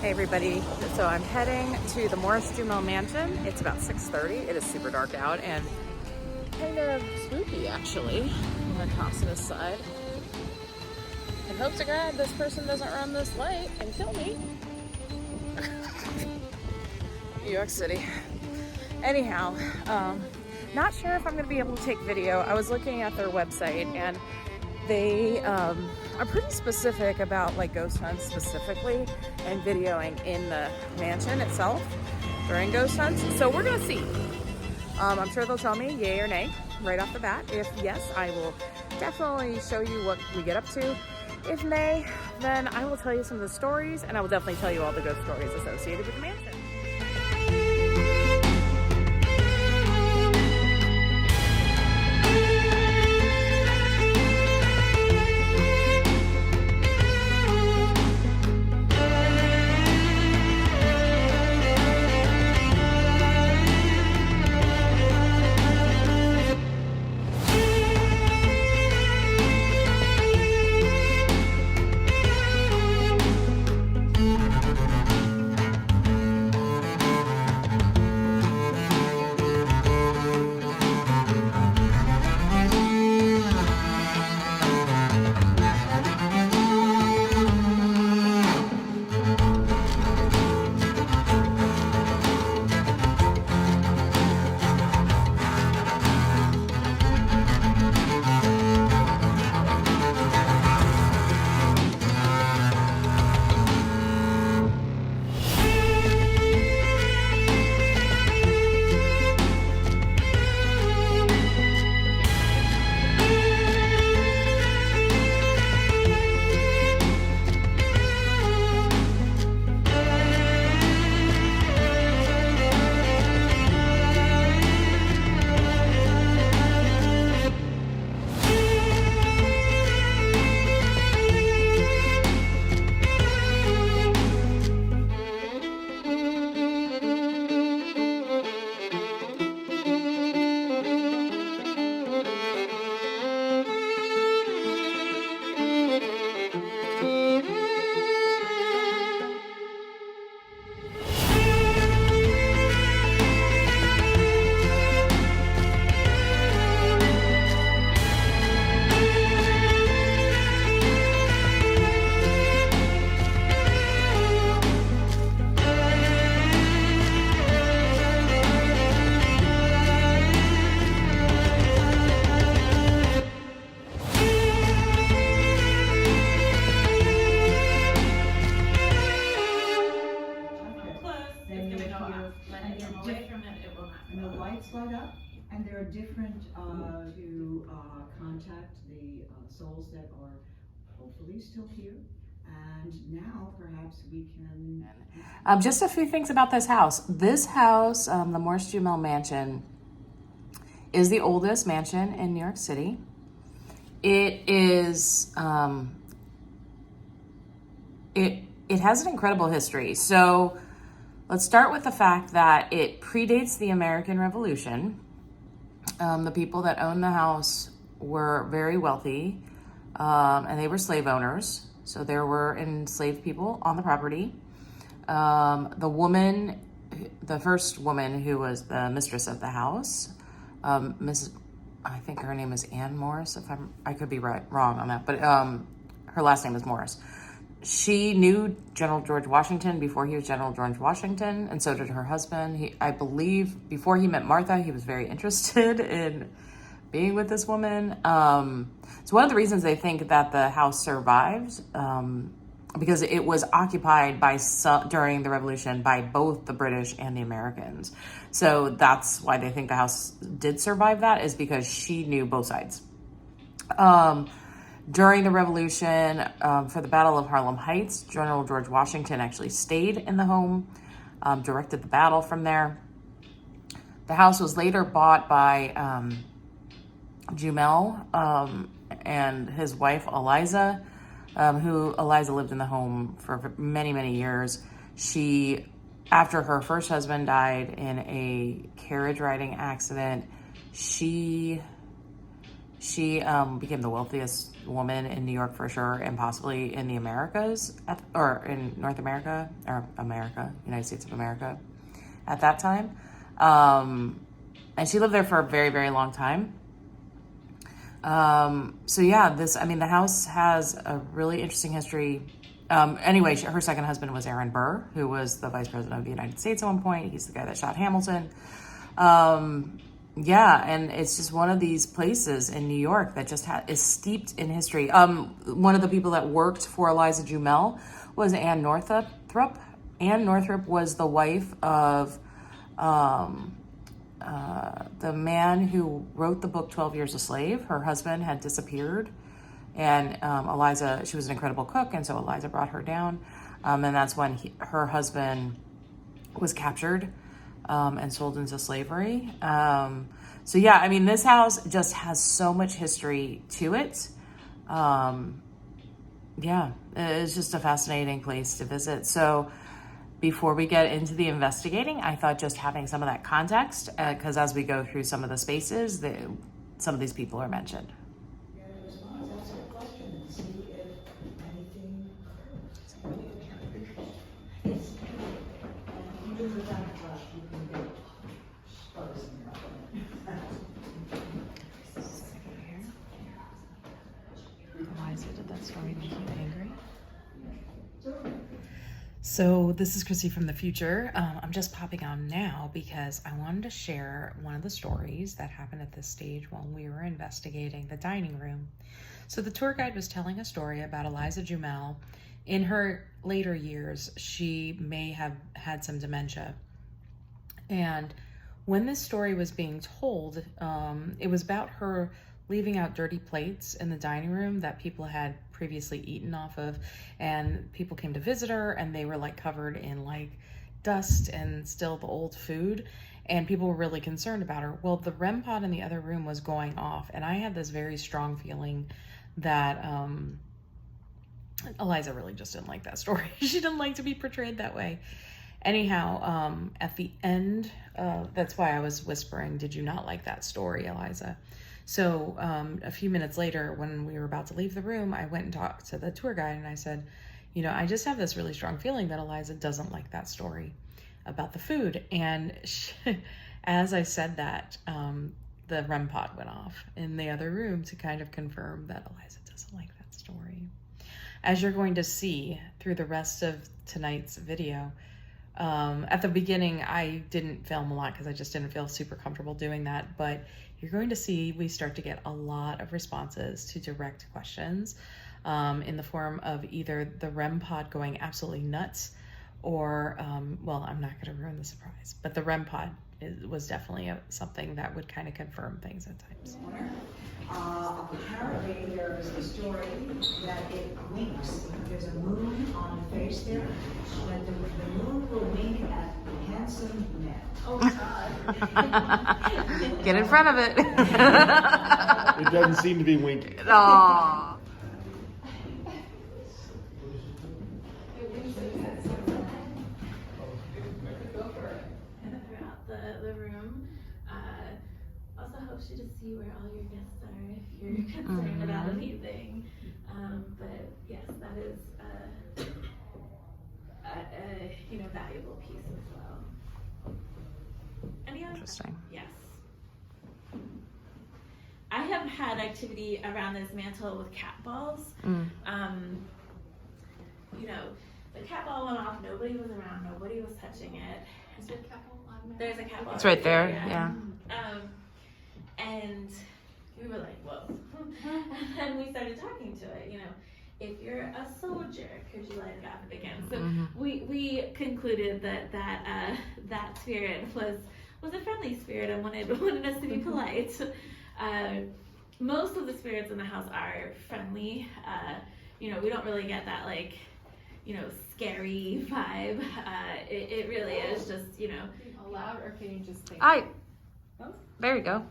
Hey everybody, so I'm heading to the Morris Jumel mansion. It's about 6:30. It is super dark out and kind of spooky actually. I'm gonna toss it aside. In hopes to God this person doesn't run this light and kill me. New York City. Anyhow, not sure if I'm gonna be able to take video. I was looking at their website and they are pretty specific about like ghost hunts specifically and videoing in the mansion itself during ghost hunts. So we're gonna see. I'm sure they'll tell me yay or nay right off the bat. If yes, I will definitely show you what we get up to. If nay, then I will tell you some of the stories and I will definitely tell you all the ghost stories associated with the mansion. And the lights light up, and there are different to contact the souls that are hopefully still here. And now perhaps we can... Just a few things about this house. This house, the Morris Jumel mansion, is the oldest mansion in New York City. It is, it has an incredible history. So let's start with the fact that it predates the American Revolution. The people that owned the house were very wealthy, and they were slave owners. So there were enslaved people on the property. The woman, the first woman who was the mistress of the house, I think her name is Anne Morris, I could be wrong on that, but her last name is Morris. She knew General George Washington before he was General George Washington, and so did her husband. I believe before he met Martha, he was very interested in being with this woman. It's one of the reasons they think that the house survived, because it was occupied by during the Revolution by both the British and the Americans. So that's why they think the house did survive that, is because she knew both sides. During the Revolution, for the Battle of Harlem Heights, General George Washington actually stayed in the home, directed the battle from there. The house was later bought by Jumel and his wife, Eliza, Eliza lived in the home for many, many years. She, after her first husband died in a carriage riding accident, she She became the wealthiest woman in New York for sure, and possibly in the Americas, or in North America, or America, United States of America, at that time. And she lived there for a very, very long time. So yeah, the house has a really interesting history. Anyway, her second husband was Aaron Burr, who was the vice president of the United States at one point. He's the guy that shot Hamilton. Yeah, and it's just one of these places in New York that just is steeped in history. One of the people that worked for Eliza Jumel was Anne Northrop. Anne Northrop was the wife of the man who wrote the book 12 Years a Slave. Her husband had disappeared, and Eliza, she was an incredible cook, and so Eliza brought her down, and that's when her husband was captured and sold into slavery. So yeah, I mean, this house just has so much history to it. Yeah, it's just a fascinating place to visit. So before we get into the investigating, I thought just having some of that context, because as we go through some of the spaces, some of these people are mentioned. Eliza, did that story make you angry? So this is Chrissy from the future. I'm just popping on now because I wanted to share one of the stories that happened at this stage when we were investigating the dining room. So the tour guide was telling a story about Eliza Jumel. In her later years, she may have had some dementia. And when this story was being told, it was about her leaving out dirty plates in the dining room that people had previously eaten off of, and people came to visit her and they were like covered in like dust and still the old food, and people were really concerned about her. Well, the REM pod in the other room was going off, and I had this very strong feeling that Eliza really just didn't like that story. She didn't like to be portrayed that way. Anyhow, at the end, that's why I was whispering, did you not like that story, Eliza? So a few minutes later, when we were about to leave the room, I went and talked to the tour guide and I said, you know, I just have this really strong feeling that Eliza doesn't like that story about the food. And as I said that, the REM pod went off in the other room to kind of confirm that Eliza doesn't like that story. As you're going to see through the rest of tonight's video, at the beginning, I didn't film a lot because I just didn't feel super comfortable doing that, but you're going to see we start to get a lot of responses to direct questions in the form of either the REM pod going absolutely nuts or, well, I'm not going to ruin the surprise, but the REM pod was definitely something that would kind of confirm things at times. Apparently there is a story that it winks. There's a moon on the face there, that the moon will wink at handsome men. Oh God. Get in front of it. It doesn't seem to be winking. Aww. Throughout the room. Also helps you to see where all your guests are if you're concerned about anything. But yes, that is a valuable piece as well. Any other? Interesting. Yes. I have had activity around this mantle with cat balls. The cat ball went off, nobody was around, nobody was touching it. Is there a cat ball on there? There's a cat ball. It's right there, yeah. And we were like, whoa. And we started talking to it, if you're a soldier, could you light it up again? So we concluded that spirit was a friendly spirit and wanted us to be polite. Most of the spirits in the house are friendly. We don't really get that scary vibe. It really is just, Allowed, or can you just say? There you go.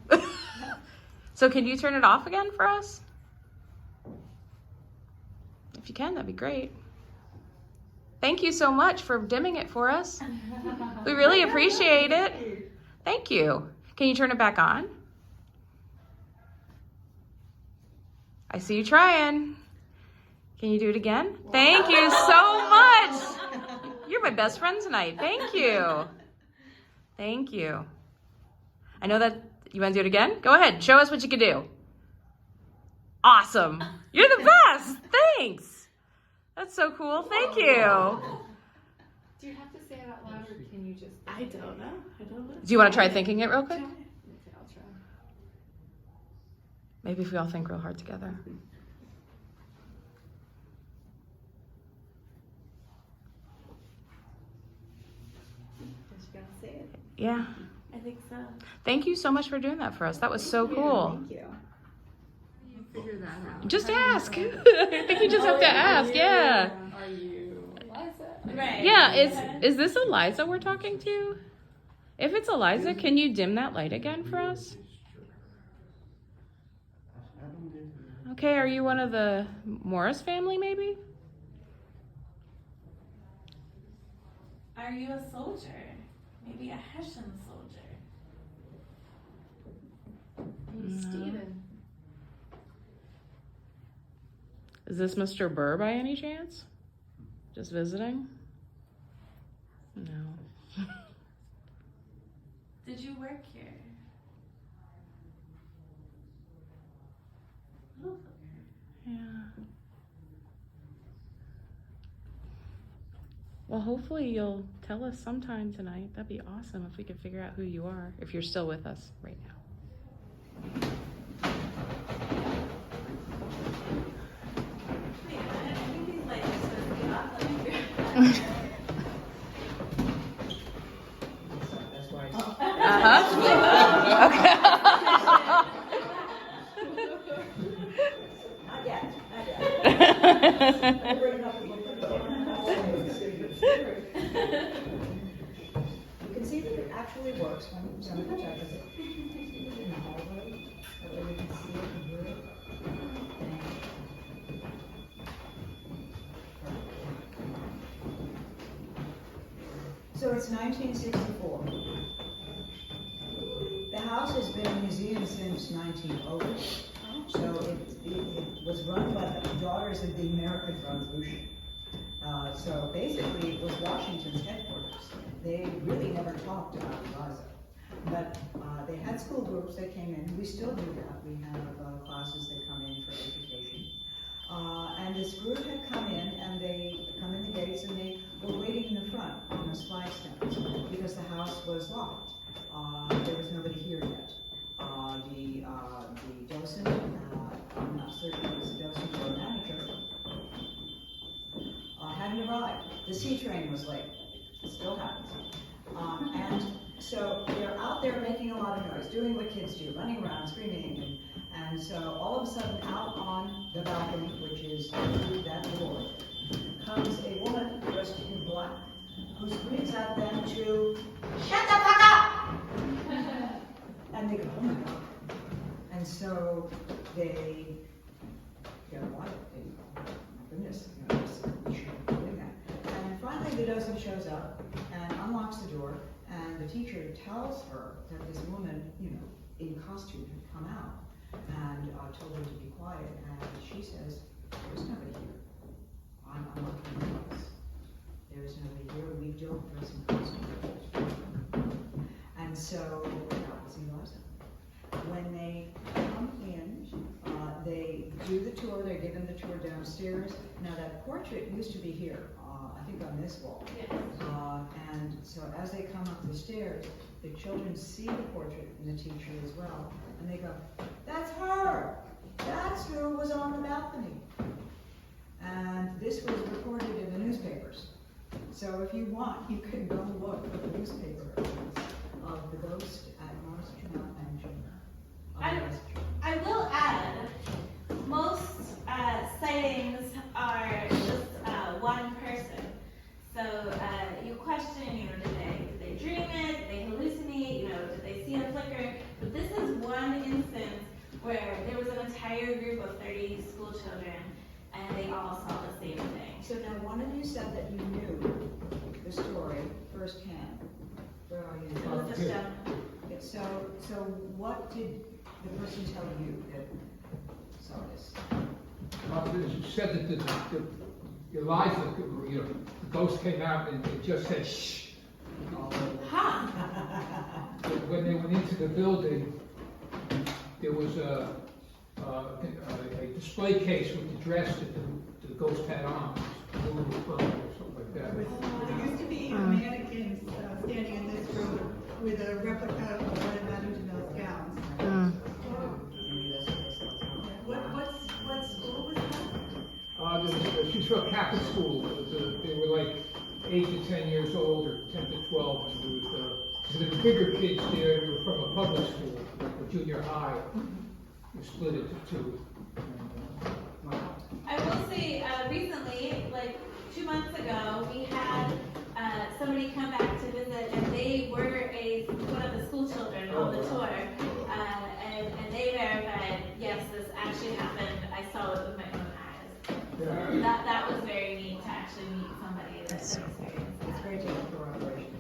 So can you turn it off again for us? If you can, that'd be great. Thank you so much for dimming it for us. We really appreciate it. Thank you. Can you turn it back on? I see you trying. Can you do it again? Thank you so much. You're my best friend tonight. Thank you. Thank you. I know that you want to do it again? Go ahead. Show us what you can do. Awesome. You're the best. Thanks. That's so cool. Thank you. Do you have to say it out loud, or can you just? I don't know. Do you want to try thinking it real quick? Okay, I'll try. Maybe if we all think real hard together. Just gonna say it. Yeah. I think so. Thank you so much for doing that for us. That was so cool. Thank you. Figure that out. Just ask. I think you just have to ask. Yeah. Are you Liza? Right. Yeah. Is this Eliza we're talking to? If it's Eliza, can you dim that light again for us? Okay. Are you one of the Morris family, maybe? Are you a soldier? Maybe a Hessian soldier. Maybe Steven. Is this Mr. Burr by any chance? Just visiting? No. Did you work here? Yeah. Well, hopefully you'll tell us sometime tonight. That'd be awesome if we could figure out who you are, if you're still with us right now. Wait, I think these lights are supposed to be off. Let me figure it out. Okay. Not yet, not yet. I'll bring it up and look at it. You can see that it actually works when somebody touches it. In the hallway, that way we can see it and hear it. So it's 1964. The house has been a museum since 1900. So it was run by the Daughters of the American Revolution. So basically, it was Washington's headquarters. They really never talked about Gaza. But they had school groups that came in. We still do that. We have classes that come in for education. And this group had come in, and they come in the gates, and they were waiting in the front on those flagstones because the house was locked. There was nobody here yet. The docent, I'm not certain it was a docent or a manager, hadn't arrived. The C train was late. It still happens. And so they're out there making a lot of noise, doing what kids do, running around, screaming. And so all of a sudden, out on the balcony, which is through that door, comes a woman dressed in black, who screams at them to shut the fuck up! And they go, oh my God. And so they get quiet. They go, oh my goodness, we shouldn't be doing that. And finally the docent shows up and unlocks the door, and the teacher tells her that this woman, in costume had come out and told her to be quiet. And she says, there's nobody here. I'm looking at the house. There's nobody here. We don't dress in costume. And so that was Eliza. When they come in, they do the tour. They're given the tour downstairs. Now that portrait used to be here, I think on this wall. Yes. And so as they come up the stairs, the children see the portrait and the teacher as well. And they go, that's her! That's who was on the balcony. And this was recorded in the newspapers. So if you want, you can go look at the newspaper of the ghost at Morris, Jumel, and Jumel. I will add, most sightings are just one person. So you question, did they dream it? Did they hallucinate? Did they see a flicker? But this is one instance where there was an entire group of 30 school children, and they all saw the same thing. So now one of you said that you knew the story firsthand. Where are you? It was just So what did the person tell you? That It said that the Eliza, the ghost came out and it just said shh. When they went into the building, there was a display case with the dress that the ghost had on, blue or purple or something like that. There used to be a mannequin standing in this room with a replica of one of Madame Jamel's gowns. What school was that? She's from a Catholic school. They were like 8 to 10 years old, or 10 to 12, and there was the bigger kids there who were from a public school, like junior high. We split it to two. I will say, recently, like 2 months ago, we had somebody come back to visit, and they were one of the school children on the tour, and they verified, yes, this actually happened. I saw it with my own eyes. So that was very neat to actually meet somebody that experienced that. It's great to have corroboration.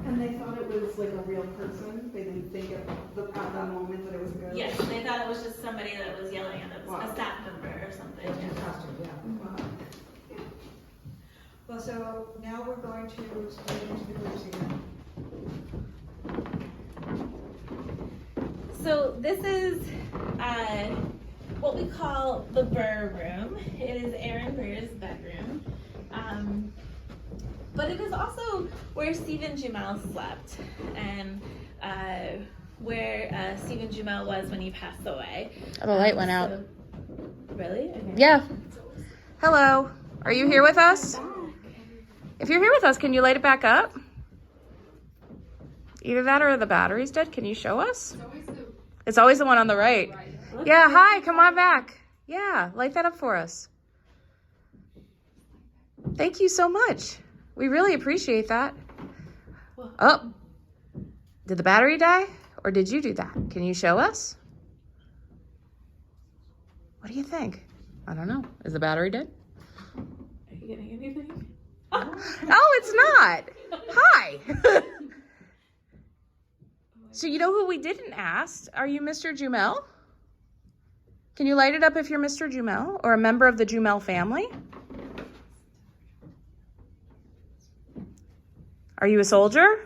And they thought it was like a real person? They didn't think at that moment that it was a ghost? Yes, they thought it was just somebody that was yelling at them, a staff member or something. In costume, yeah. Wow. Well, so now we're going to split into the groups again. So this is what we call the Burr room. It is Aaron Burr's bedroom. But it is also where Stephen Jumel slept, and where Stephen Jumel was when he passed away. Oh, the light went out. Really? Okay. Yeah. Hello. Are you here with us? If you're here with us, can you light it back up? Either that or the battery's dead. Can you show us? It's always the one on the right. Yeah, hi, come on back. Yeah, light that up for us. Thank you so much. We really appreciate that. Oh, did the battery die? Or did you do that? Can you show us? What do you think? I don't know. Is the battery dead? Are you getting anything? Oh, it's not. Hi. So you know who we didn't ask? Are you Mr. Jumel? Can you light it up if you're Mr. Jumel or a member of the Jumel family? Are you a soldier?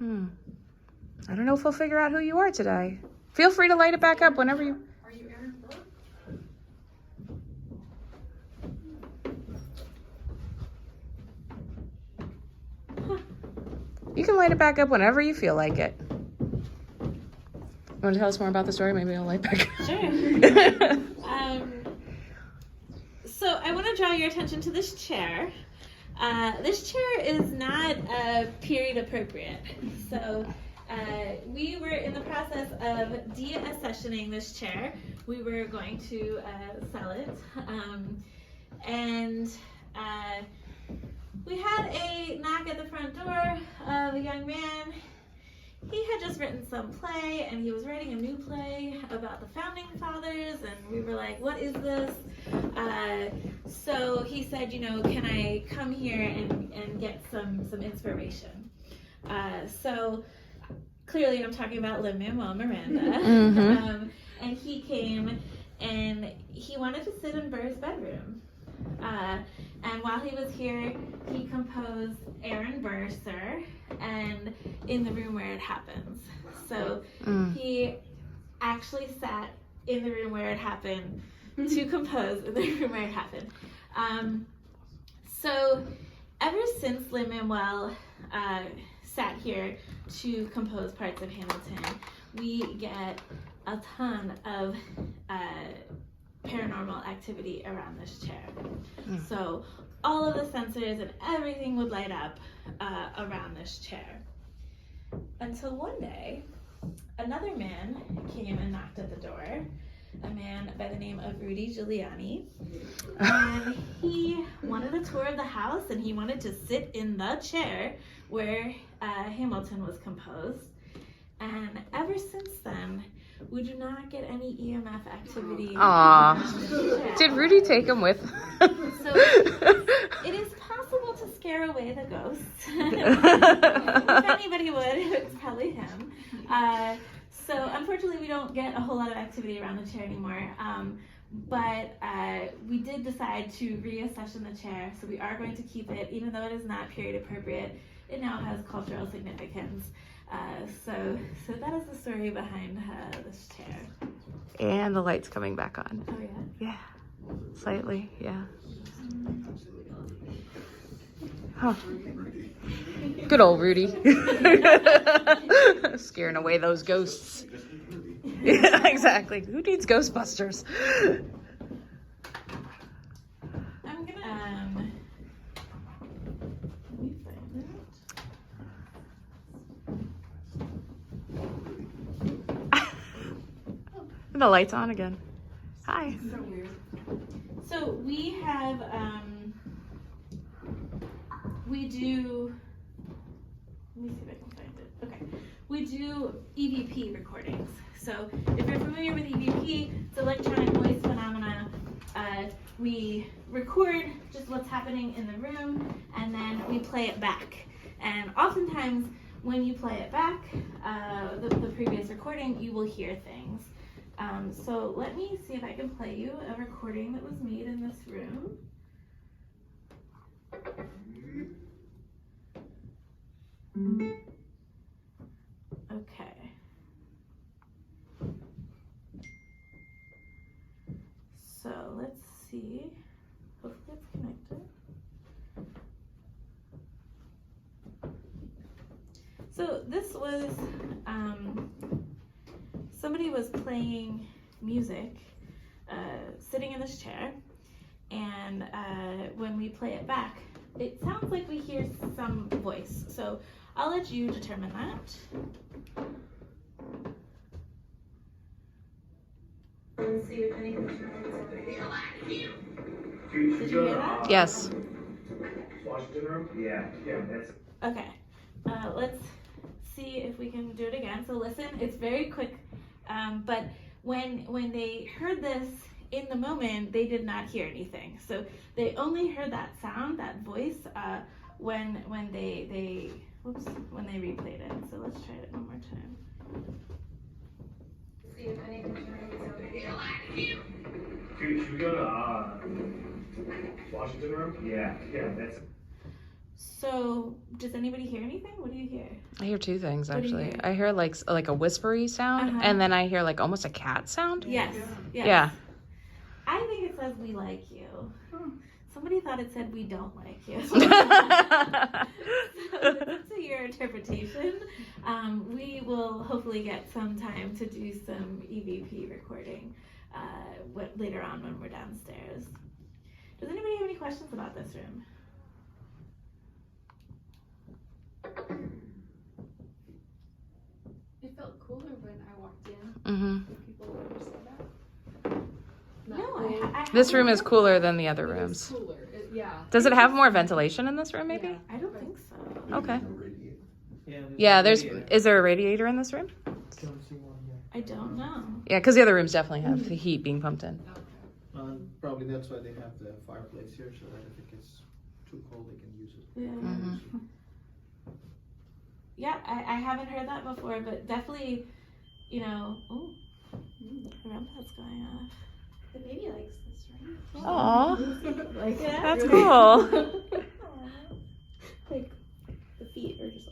I don't know if we'll figure out who you are today. Feel free to light it back up whenever you... Are you Aaron Burr? You can light it back up whenever you feel like it. You want to tell us more about the story? Maybe I'll light back up. Sure. So I want to draw your attention to this chair. This chair is not period appropriate. So we were in the process of de-accessioning this chair. We were going to sell it. And we had a knock at the front door of a young man. He had just written some play, and he was writing a new play about the founding fathers, and we were like, what is this? So he said, can I come here and get some inspiration? So clearly I'm talking about Lin-Manuel Miranda. And he came, and he wanted to sit in Burr's bedroom. And while he was here, he composed Aaron Burr, Sir, and In the Room Where It Happens. So he actually sat in the room where it happened to compose In the Room Where It Happened. So ever since Lin-Manuel sat here to compose parts of Hamilton, we get a ton of paranormal activity around this chair. So all of the sensors and everything would light up around this chair. Until one day, another man came and knocked at the door, a man by the name of Rudy Giuliani. And he wanted a tour of the house, and he wanted to sit in the chair where Hamilton was composed. And ever since then, we do not get any EMF activity. Aww. Did Rudy take him with? So it is possible to scare away the ghosts. If anybody would, it's probably him. So unfortunately, we don't get a whole lot of activity around the chair anymore. But we did decide to reaccession the chair, so we are going to keep it, even though it is not period appropriate. It now has cultural significance. So that is the story behind this chair. And the light's coming back on. Oh yeah. Yeah, slightly, yeah. Huh. Good old Rudy. Scaring away those ghosts. Yeah, exactly. Who needs Ghostbusters? I'm gonna. Let me find it. The light's on again. Hi. So weird. So we have we do. Let me see if I can find it. Okay, we do EVP recordings. So if you're familiar with EVP, it's electronic voice phenomena. We record just what's happening in the room, and then we play it back. And oftentimes, when you play it back, the previous recording, you will hear things. So let me see if I can play you a recording that was made in this room. Okay. So let's see. Hopefully it's connected. So this was somebody was playing music, sitting in this chair, and when we play it back, it sounds like we hear some voice. So I'll let you determine that. Let's see if anything. Did you hear that? Yes. Washington room? Yeah, that's. Okay. Let's see if we can do it again. So listen, it's very quick. But when they heard this in the moment, they did not hear anything. So they only heard that sound, that voice, when they replayed it. So let's try it one more time. See if anything Should we go to Washington room? Yeah, that's. So does anybody hear anything? What do you hear? I hear two things What do you actually. hear? I hear like a whispery sound, Uh-huh. and then I hear like almost a cat sound. Yes. Yes. Yeah. I think it says we like you. Somebody thought it said we don't like you. So it's up to your interpretation. We will hopefully get some time to do some EVP recording later on when we're downstairs. Does anybody have any questions about this room? It felt cooler when I walked in. Mm-hmm. People ever said that? Not No, cool. I This room haven't is heard cooler that. than the other It is rooms. cooler. Yeah. Does it have more ventilation in this room, maybe? Yeah. I don't think so. Okay. Yeah, Yeah, is there a radiator in this room? I don't know. Yeah, because the other rooms definitely have the heat being pumped in. Probably that's why they have the fireplace here, so that if it gets too cold, they can use it. Yeah. Mm-hmm. Yeah, I haven't heard that before, but definitely, oh, the REM pod's going off. The baby likes this room. Aw, Like that? that's cool. Like, the feet are just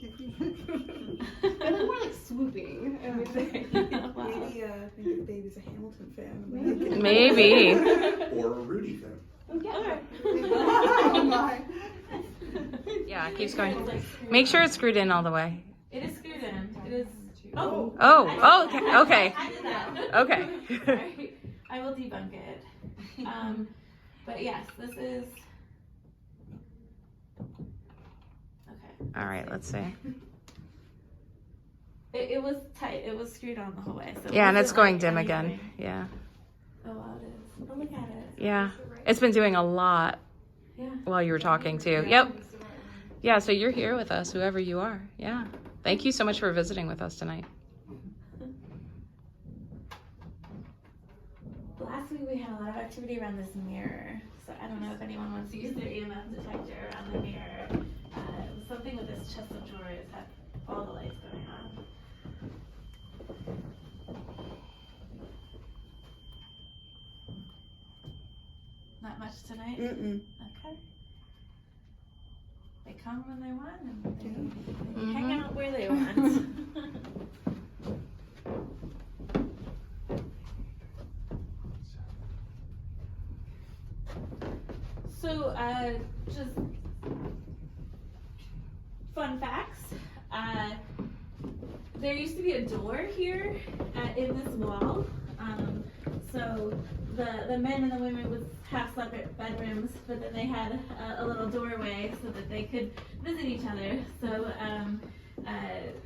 they're like more like swooping. Wow. Maybe I think the baby's a Hamilton fan. Maybe. Or a Rudy fan. Oh my. Yeah, it keeps going. Make sure it's screwed in all the way. It is screwed in. It is. Oh. Oh, okay. I did that. Okay. Sorry. I will debunk it. But yes, this is. Okay. All right, let's see. It was tight. It was screwed on the whole way. So it Yeah, and it's wasn't going like dim anything. again. Yeah. Oh wow, it is. Oh, look at it. Yeah. It's been doing a lot Yeah. while you were talking too. Yep. Yeah, so you're here with us, whoever you are. Yeah. Thank you so much for visiting with us tonight. Last week we had a lot of activity around this mirror. So I don't know if anyone wants to use their EMF detector around the mirror. It was something with this chest of drawers had all the lights going on. tonight? Mm-mm. Okay. They come when they want and they hang out where they want. So, just fun facts. There used to be a door here in this wall. So the men and the women would have separate bedrooms, but then they had a little doorway so that they could visit each other. So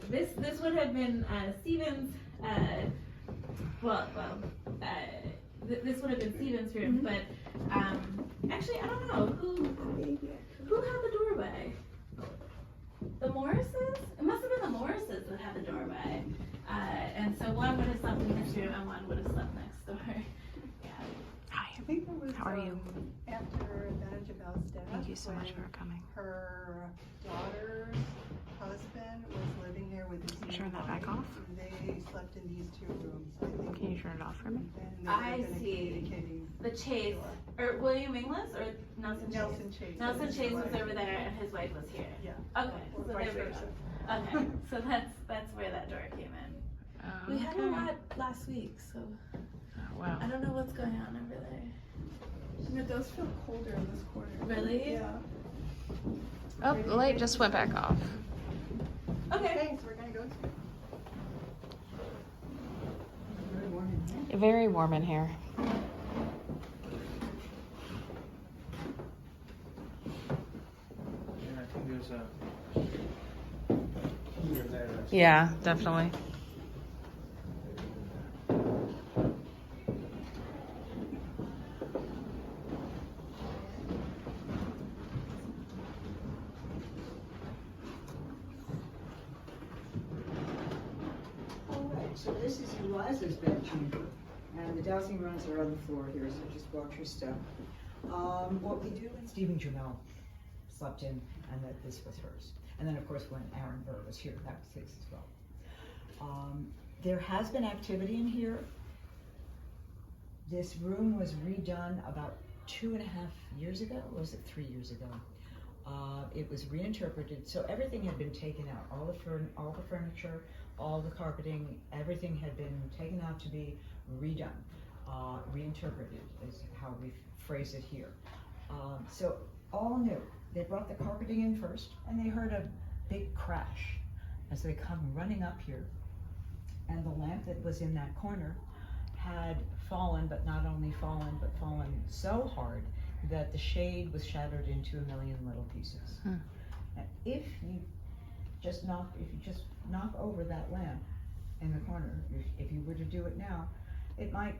this would have been Stephen's. This would have been Stephen's room, but actually I don't know who had the doorway. The Morrises? It must have been the Morrises that had the doorway. And so one would have slept in this room and one would have slept next door. Yeah. Hi. I think it was, How are you? After Jamel's death. Thank you so much when for coming. Her daughter's husband was living there with his new Turn that wife. back off. They slept in these two rooms, I think. Can you turn it off for me? And they I were gonna see. communicating. The Chase, or William Inglis, or Nelson Chase? Nelson Chase. Nelson His Chase was wife. over there and his wife was here. Yeah. Okay, Or so vice there we versa. go. Okay, so that's where that door came in. We had a lot last week, so Oh, wow. I don't know what's going on over there. It does feel colder in this corner. Really? Yeah. Oh, the light just went back off. Okay. Thanks, we're gonna go to. Very warm in here. Very warm in here. Yeah, I think there's a heater there. Yeah, definitely. All right, so this is Eliza's bedchamber, and the dowsing rods are on the floor here, so just watch your step. What we do, and Stephen Jumel slept in, and that this was hers. And then, of course, when Aaron Burr was here, that was his as well. There has been activity in here. This room was redone about 2.5 years ago, or was it 3 years ago? It was reinterpreted, so everything had been taken out. All the furniture, all the carpeting, everything had been taken out to be redone, reinterpreted is how we phrase it here. So all new. They brought the carpeting in first, and they heard a big crash as they come running up here. And the lamp that was in that corner had fallen, but not only fallen, but fallen so hard that the shade was shattered into a million little pieces. Hmm. And if you just knock over that lamp in the corner, if you were to do it now, it might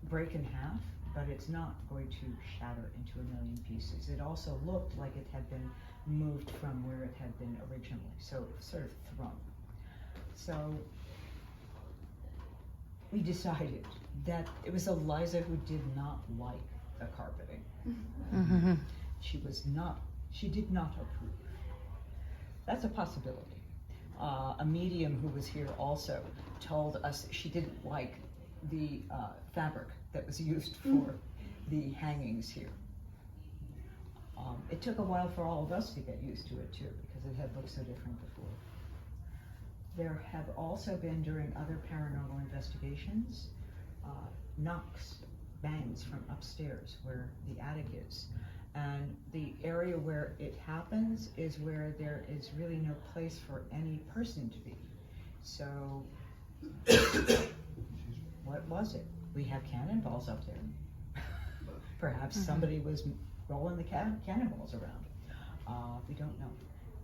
break in half, but it's not going to shatter into a million pieces. It also looked like it had been moved from where it had been originally, so it was sort of thrown. So we decided that it was Eliza who did not like the carpeting. Mm-hmm. She did not approve. That's a possibility. A medium who was here also told us she didn't like the fabric that was used for the hangings here. It took a while for all of us to get used to it too, because it had looked so different before. There have also been, during other paranormal investigations, knocks, bangs from upstairs where the attic is. And the area where it happens is where there is really no place for any person to be. So, what was it? We have cannonballs up there. Perhaps somebody was rolling the cannonballs around. We don't know.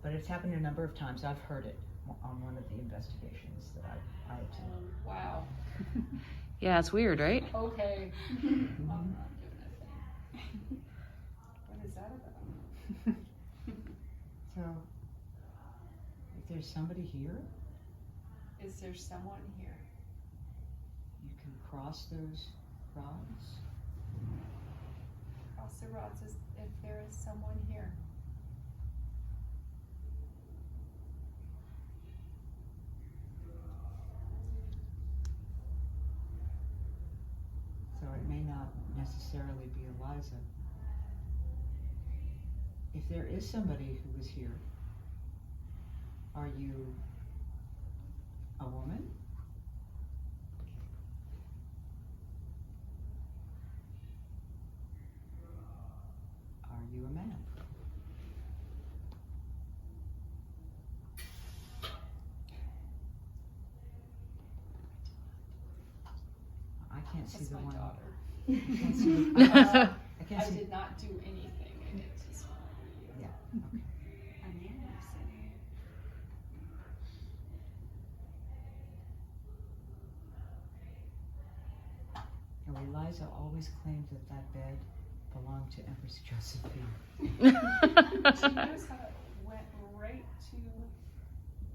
But it's happened a number of times. I've heard it on one of the investigations that I attended. Wow. Yeah, it's weird, right? Okay. I'm not doing a thing. What is that about? So, if there's somebody here, Is there someone here? you can cross those rods. Cross the rods if there is someone here. So it may not necessarily be Eliza. if there is somebody who is here, are you a woman? Are you a man? I can't see That's the my one. daughter. I can't see. I can't I see. did not do anything in it. Just, Yeah. Okay. I'm listening. Now, Eliza always claimed that that bed belonged to Empress Josephine. She knows how it went right to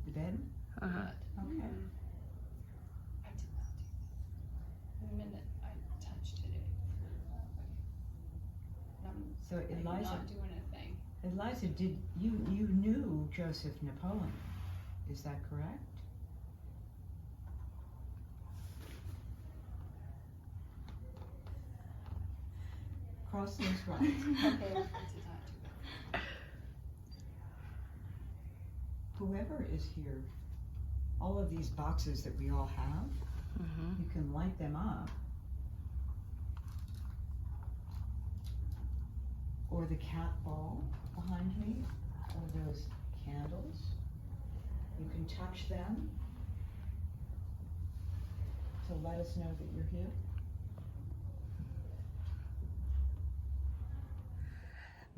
The bed? Uh-huh. Okay. I did not do that. The minute I touched it, it flew away. So I did Eliza, not do anything. Eliza, did you knew Joseph Napoleon? Is that correct? Cross those right. Okay, I did not do that. Whoever is here, all of these boxes that we all have, Mm-hmm. you can light them up. Or the cat ball behind me, or those candles. You can touch them to let us know that you're here.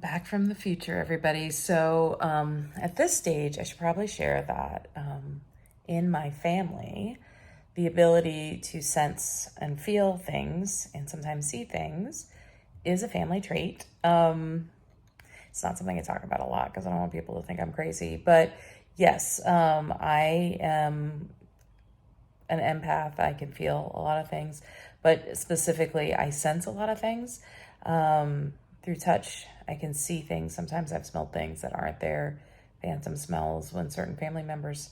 Back from the future, everybody. So at this stage, I should probably share that in my family, the ability to sense and feel things and sometimes see things is a family trait. It's not something I talk about a lot because I don't want people to think I'm crazy. But yes, I am an empath. I can feel a lot of things, but specifically, I sense a lot of things through touch. I can see things. Sometimes I've smelled things that aren't there, phantom smells when certain family members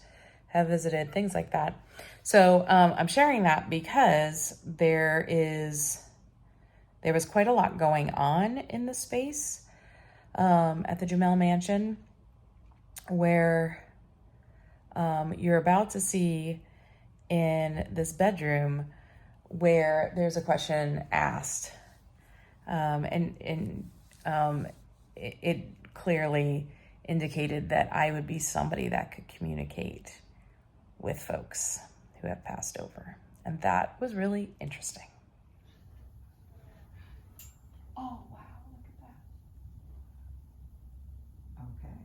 have visited, things like that. So I'm sharing that because there was quite a lot going on in the space at the Jumel mansion, where you're about to see in this bedroom where there's a question asked. It clearly indicated that I would be somebody that could communicate with folks who have passed over. And that was really interesting. Oh, wow, look at that. Okay.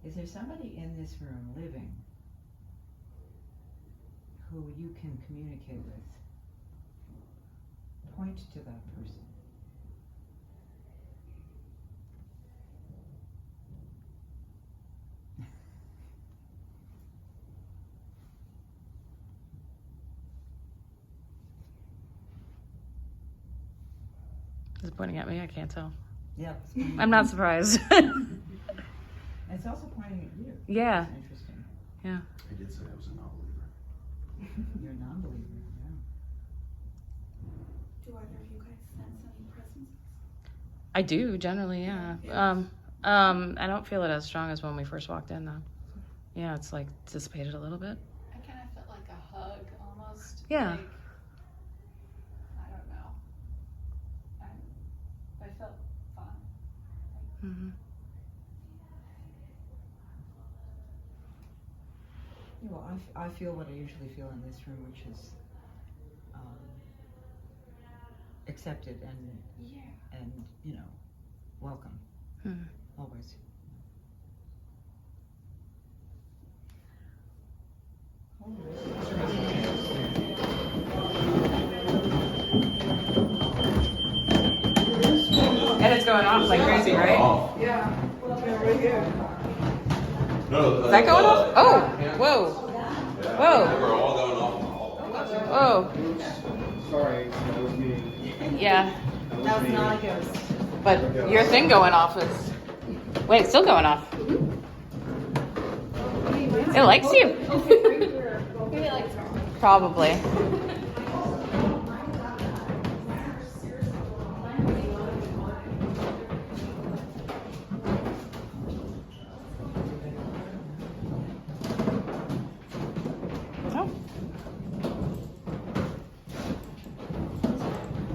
Is there somebody in this room living who you can communicate with? Point to that person. Is it pointing at me? I can't tell. Yeah. I'm not surprised. It's also pointing at you. Yeah. That's interesting. Yeah. I did say I was a non-believer. You're a non-believer, yeah. Do either of you guys sense any presence? I do, generally, yeah. I don't feel it as strong as when we first walked in, though. Yeah, it's like dissipated a little bit. I kind of felt like a hug almost. Yeah. Like, I don't know. I felt fine. Mm-hmm. Yeah, well, I feel what I usually feel in this room, which is accepted and welcome. Hmm. Always. And it's going off like crazy, right? Yeah, right here. No, Is that going off? Oh, whoa. Whoa. We're all going off. Whoa. Sorry, that was me. Yeah. That was not a ghost. But your thing going off is... Wait, it's still going off. It likes you. Maybe They like to Probably. Oh.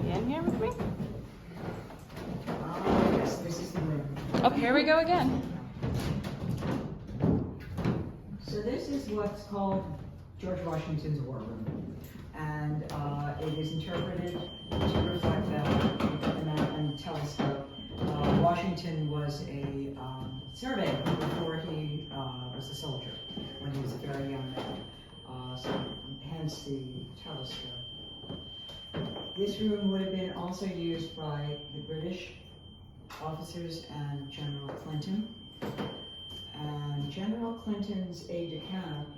You in here with me? Yes, this is the room. Oh, here we go again. So this is what's called George Washington's War Room. And it is interpreted to reflect that and telescope. Washington was a surveyor before he was a soldier, when he was a very young man. So hence the telescope. This room would have been also used by the British officers and General Clinton. And General Clinton's aide-de-camp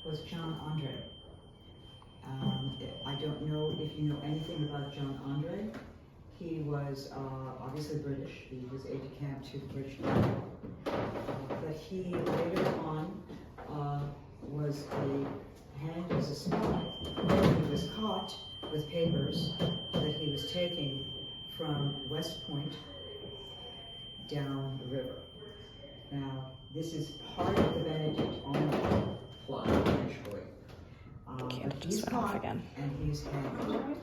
was John Andre. I don't know if you know anything about John Andre. He was obviously British. He was aide-de-camp to the British Army. But he later on was hanged as a spy. He was caught with papers that he was taking from West Point down the river. Now, this is part of the Benedict Arnold plot, actually. Candle But just he's went off caught again. and he's hanged.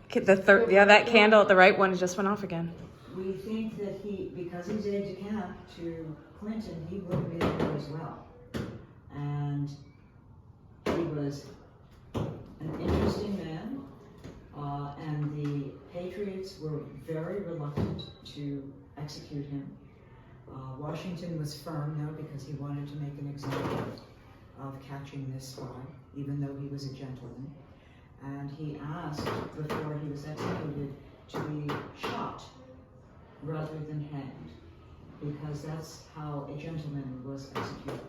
Okay, the third, yeah, that candle, the right one just went off again. We think that because he's aide-de-camp to Clinton, he would have been there as well. And he was an interesting man, and the Patriots were very reluctant to execute him. Washington was firm, though, because he wanted to make an example of catching this spy, even though he was a gentleman. And he asked, before he was executed, to be shot rather than hanged, because that's how a gentleman was executed,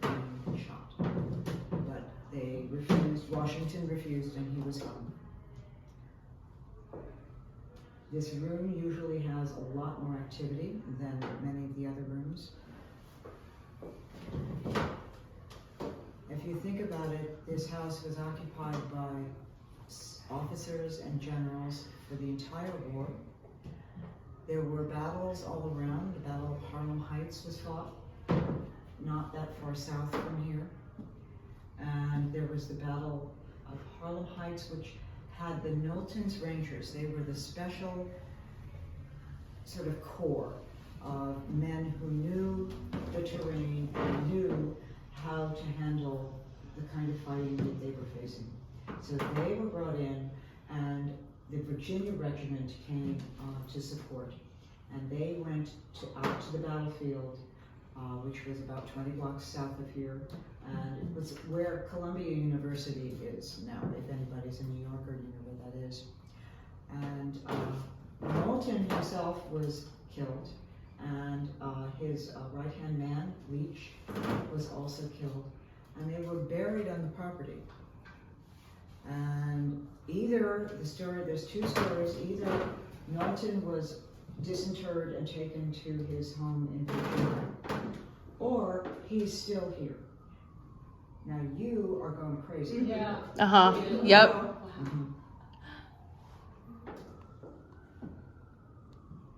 being shot. But they refused, Washington refused, and he was hung. This room usually has a lot more activity than many of the other rooms. If you think about it, this house was occupied by officers and generals for the entire war. There were battles all around. The Battle of Harlem Heights was fought, not that far south from here. And there was the Battle of Harlem Heights, which had the Knowlton's Rangers. They were the special sort of corps of men who knew the terrain and knew how to handle the kind of fighting that they were facing. So they were brought in, and the Virginia Regiment came to support. And they went out to the battlefield, which was about 20 blocks south of here, and it was where Columbia University is now. If anybody's in New York, or you know where that is. And Knowlton himself was killed, and his right-hand man, Leach, was also killed, and they were buried on the property. And there's two stories, either Knowlton was disinterred and taken to his home in Virginia, or he's still here. Now you are going crazy. Yeah. Uh-huh, yep. Mhm.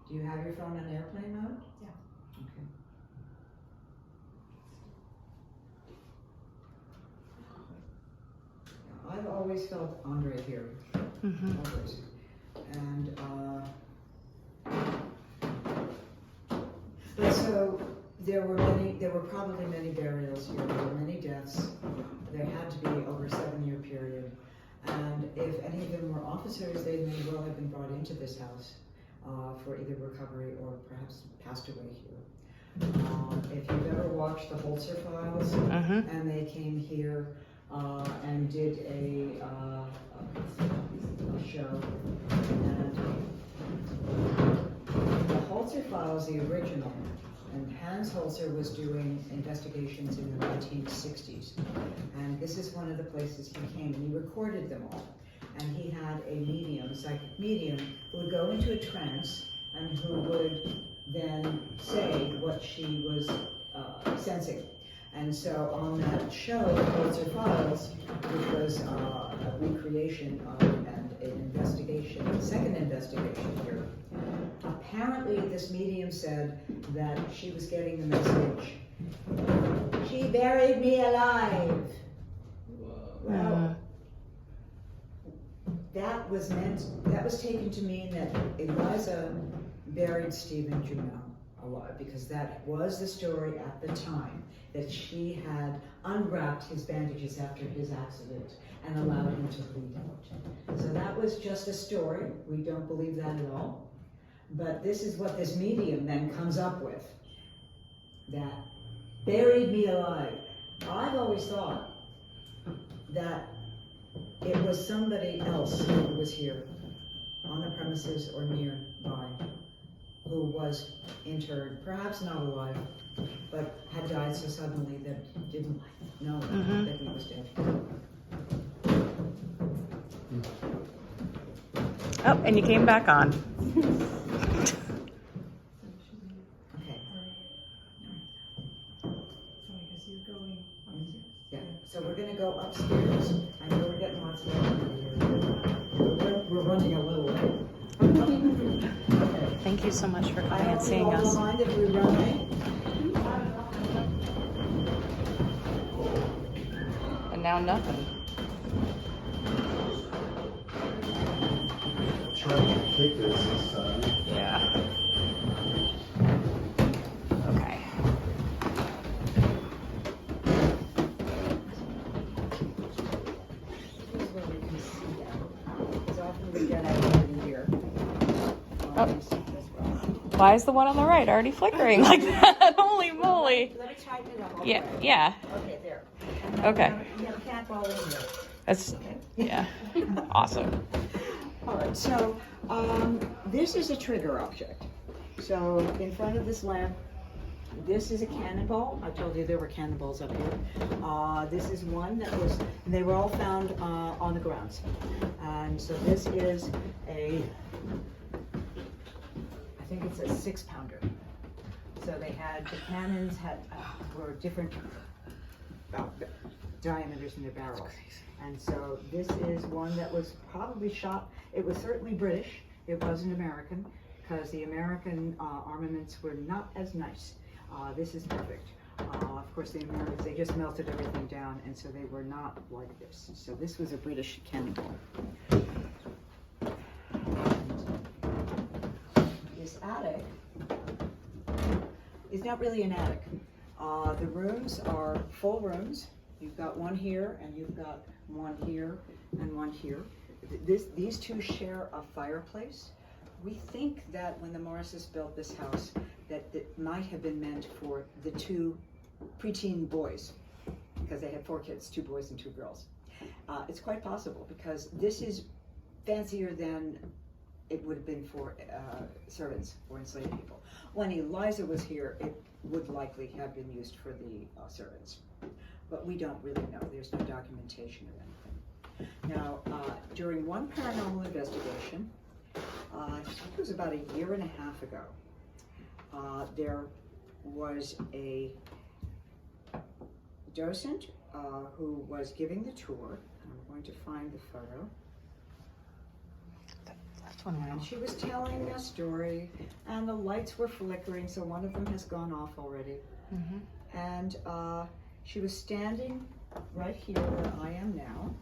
Do you have your phone on airplane mode? Yeah. Okay. I've always felt Andre here, always. And but so there were probably many burials here. There were many deaths. There had to be over a 7-year period. And if any of them were officers, they may well have been brought into this house for either recovery or perhaps passed away here. If you've ever watched the Holzer Files, and they came here and did a show, and the Holzer Files, the original, and Hans Holzer was doing investigations in the 1960s, and this is one of the places he came, and he recorded them all. And he had a medium, a psychic medium, who would go into a trance and who would then say what she was sensing. And so on that show, Pulitzer Files, which was a recreation of and an investigation, a second investigation here, apparently this medium said that she was getting the message, "She buried me alive." Well, that was taken to mean that Eliza buried Stephen Jumel alive, because that was the story at the time, that she had unwrapped his bandages after his accident and allowed him to bleed out. So that was just a story. We don't believe that at all. But this is what this medium then comes up with, that buried me alive. I've always thought that it was somebody else who was here on the premises or nearby who was interred, perhaps not alive, but had died so suddenly that didn't know that he was dead. Oh, and you came back on. Okay. So I guess you're going upstairs. Yeah, so we're gonna go upstairs. I know we're getting lots of energy here. We're running a little late. Thank you so much for I coming and hope you seeing all us. don't mind if we run late. And now nothing. Try to take this time. Yeah. Okay. Here's where we can see that. Because often we get activity here. You see it as well. Why is the one on the right already flickering like that? Holy moly. Let me tighten it up. Yeah, yeah. Okay, there. Okay. You have a cat ball in here. That's, Okay. yeah. Awesome. All right, so this is a trigger object. So in front of this lamp, this is a cannonball. I told you there were cannonballs up here. This is one that was, they were all found on the grounds. And so this is I think it's a 6-pounder. So they had, the cannons were different diameters in their barrels. And so this is one that was probably shot, it was certainly British, it wasn't American, because the American armaments were not as nice. This is perfect. Of course, the Americans, they just melted everything down, and so they were not like this. So this was a British cannonball. This attic is not really an attic. The rooms are full rooms. You've got one here, and you've got one here, and one here. These two share a fireplace. We think that when the Morrises built this house, that it might have been meant for the two preteen boys, because they had 4 kids, 2 boys and 2 girls. It's quite possible, because this is fancier than it would have been for servants or enslaved people. When Eliza was here, it would likely have been used for the servants. But we don't really know. There's no documentation of anything. Now, during one paranormal investigation, I think it was about 1.5 years ago, there was a docent who was giving the tour. I'm going to find the photo. And she was telling a story, and the lights were flickering, so one of them has gone off already. And she was standing right here where I am now.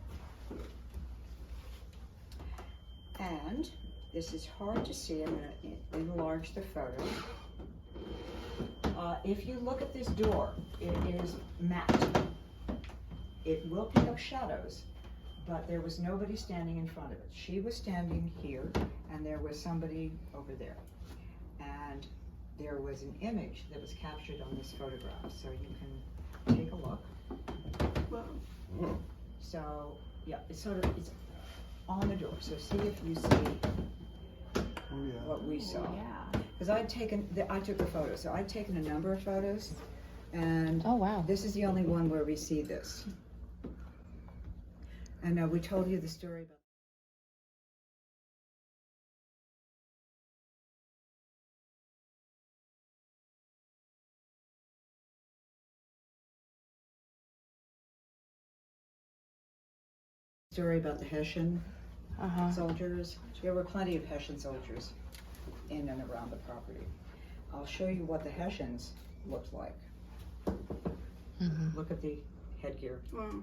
And this is hard to see. I'm going to enlarge the photo. If you look at this door, it is matte. It will pick up shadows, but there was nobody standing in front of it. She was standing here, and there was somebody over there. And there was an image that was captured on this photograph, so you can take a look. So, yeah, it's on the door, so see if you see what we saw. Because I took the photo, so I'd taken a number of photos, and Oh, wow. this is the only one where we see this. And we told you the story about story about the Hessian Uh-huh. soldiers. There were plenty of Hessian soldiers in and around the property. I'll show you what the Hessians looked like. Look at the headgear. Wow.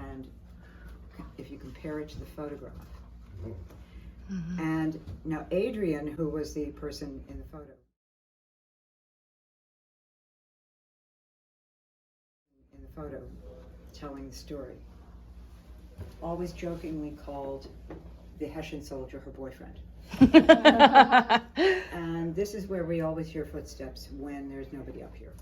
And if you compare it to the photograph. And now Adrian, who was the person in the photo, telling the story, always jokingly called the Hessian soldier her boyfriend. And this is where we always hear footsteps when there's nobody up here.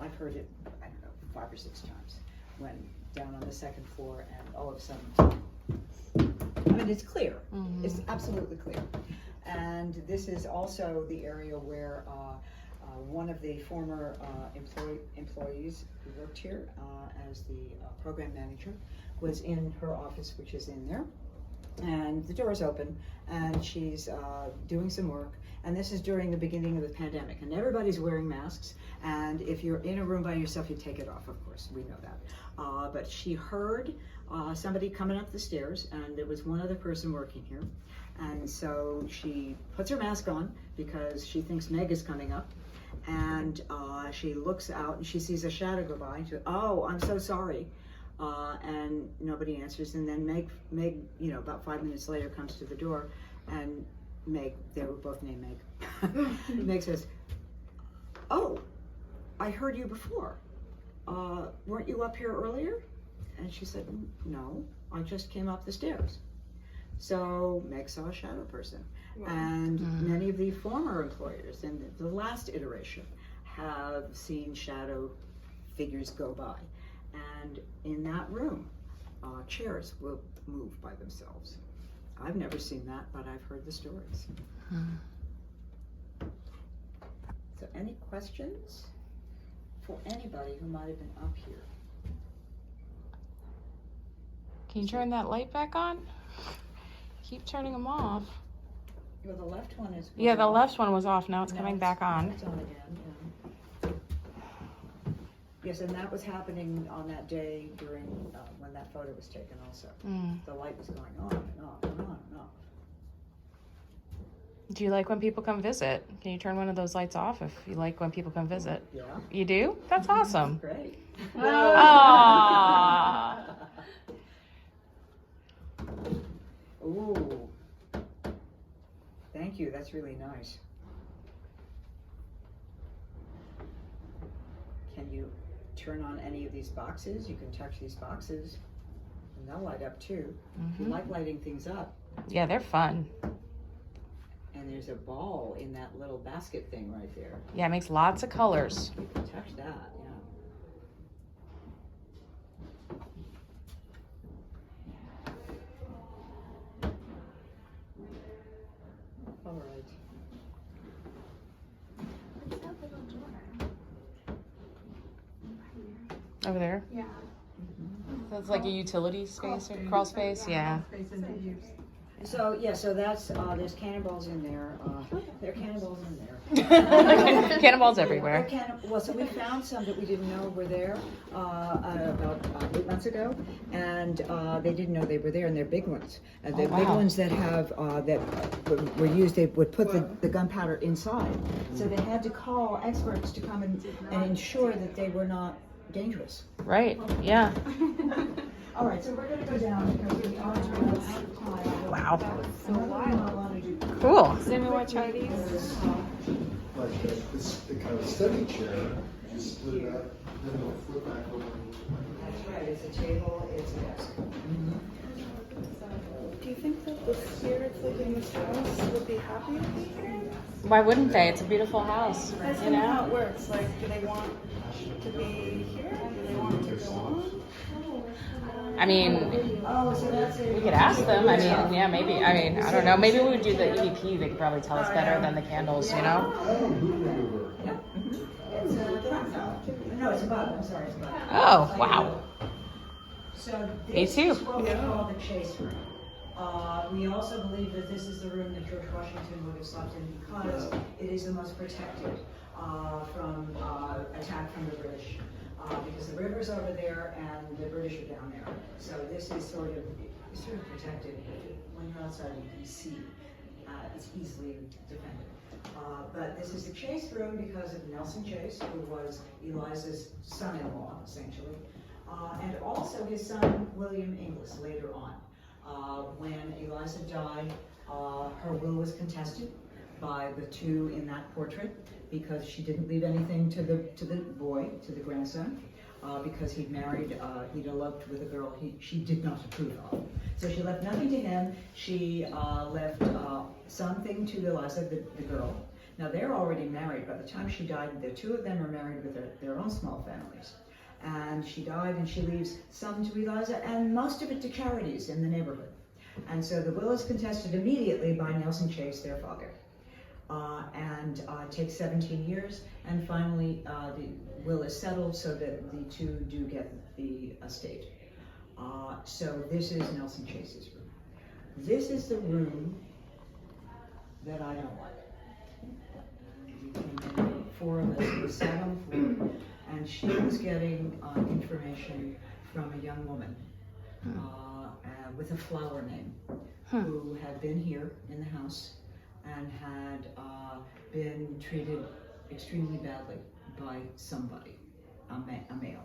I've heard it, I don't know, 5 or 6 times when down on the 2nd floor, and all of a sudden, I mean, it's clear. It's absolutely clear. And this is also the area where one of the former employees who worked here as the program manager was in her office, which is in there. And the door is open, and she's doing some work. And this is during the beginning of the pandemic, and everybody's wearing masks. And if you're in a room by yourself, you take it off, of course, we know that. But she heard somebody coming up the stairs, and there was one other person working here. And so she puts her mask on because she thinks Meg is coming up. And she looks out and she sees a shadow go by. And she goes, "Oh, I'm so sorry." And nobody answers. And then Meg, you know, about 5 minutes later comes to the door, and Meg, they were both named Meg. Meg says, "Oh, I heard you before. Weren't you up here earlier?" And she said, "No, I just came up the stairs." So Meg saw a shadow person. Wow. And many of the former employers in the last iteration have seen shadow figures go by. And in that room, chairs will move by themselves. I've never seen that, but I've heard the stories. So any questions for anybody who might have been up here? Can you turn that light back on? Keep turning them off. Well, the left one is... Yeah, the left one was off. Now it's coming back on. It's on again, yeah. Yes, and that was happening on that day during when that photo was taken also. The light was going on and off and on and off. Do you like when people come visit? Can you turn one of those lights off if you like when people come visit? Yeah. You do? That's awesome. Great. Aww. Ooh. Thank you, that's really nice. Can you turn on any of these boxes? You can touch these boxes and they'll light up too. If you like lighting things up. Yeah, they're fun. And there's a ball in that little basket thing right there. Yeah, it makes lots of colors. You can touch that, yeah. All right. What's that little door? Over there? Yeah. So it's like a utility space or crawl space? Yeah. So, yeah, so that's, there's cannonballs in there. There are cannonballs in there. Cannonballs everywhere. Well, so we found some that we didn't know were there about 8 months ago, and they didn't know they were there, and they're big ones. And the big ones that have that were used, they would put the gunpowder inside. So they had to call experts to come and ensure that they were not dangerous. Right, yeah. All right, so we're going to go down because we are doing out of time. Wow. So wild. Cool. Does anyone want to try these? Like the kind of study chair, you split it up, then it'll flip back over. That's right, it's a table, it's a desk. Do you think that the spirits living in this house would be happy to be here? Why wouldn't they? It's a beautiful house. That's You know? how it works. Like, do they want to be here? Do they want to go on? I mean, we could ask them. I mean, yeah, maybe. I mean, I don't know. Maybe we would do the EVP. They could probably tell us better than the candles, you know? No, it's above, I'm sorry, it's above. Oh, wow. So Me this too. is what we call the chase room. We also believe that this is the room that George Washington would have slept in because it is the most protected from attack from the British. Because the river's over there and the British are down there. So this is sort of is sort of protected. When you're outside, you can see. It's easily defended. But this is the Chase room because of Nelson Chase, who was Eliza's son-in-law, essentially, and also his son, William Inglis, later on. When Eliza died, her will was contested by the two in that portrait because she didn't leave anything to the boy, to the grandson, because he'd married, he'd eloped with a girl she did not approve of. So she left nothing to him. She left something to Eliza, the girl. Now they're already married. By the time she died, the two of them are married with their own small families. And she died, and she leaves some to Eliza and most of it to charities in the neighborhood. And so the will is contested immediately by Nelson Chase, their father. And it takes 17 years, and finally the will is settled so that the two do get the estate. So this is Nelson Chase's room. This is the room that I don't like. We came in, 4 of us, we sat on the floor, and she was getting information from a young woman with a flower name who had been here in the house and had been treated extremely badly by somebody, a male.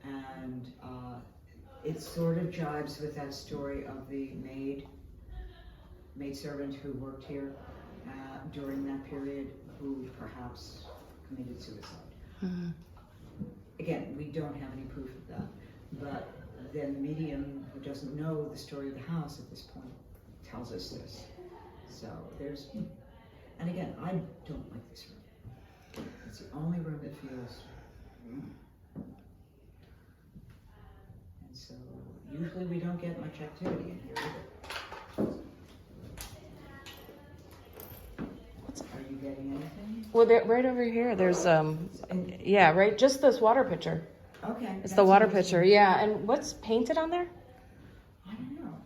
And it sort of jives with that story of the maidservant who worked here during that period, who perhaps committed suicide. Again, we don't have any proof of that, but then the medium, who doesn't know the story of the house at this point, tells us this. So there's, and again, I don't like this room. It's the only room that feels, and so usually we don't get much activity in here either. Are you getting anything? Well, right over here, there's yeah, right, just this water pitcher. Okay. It's the water pitcher, yeah. And what's painted on there? I don't know.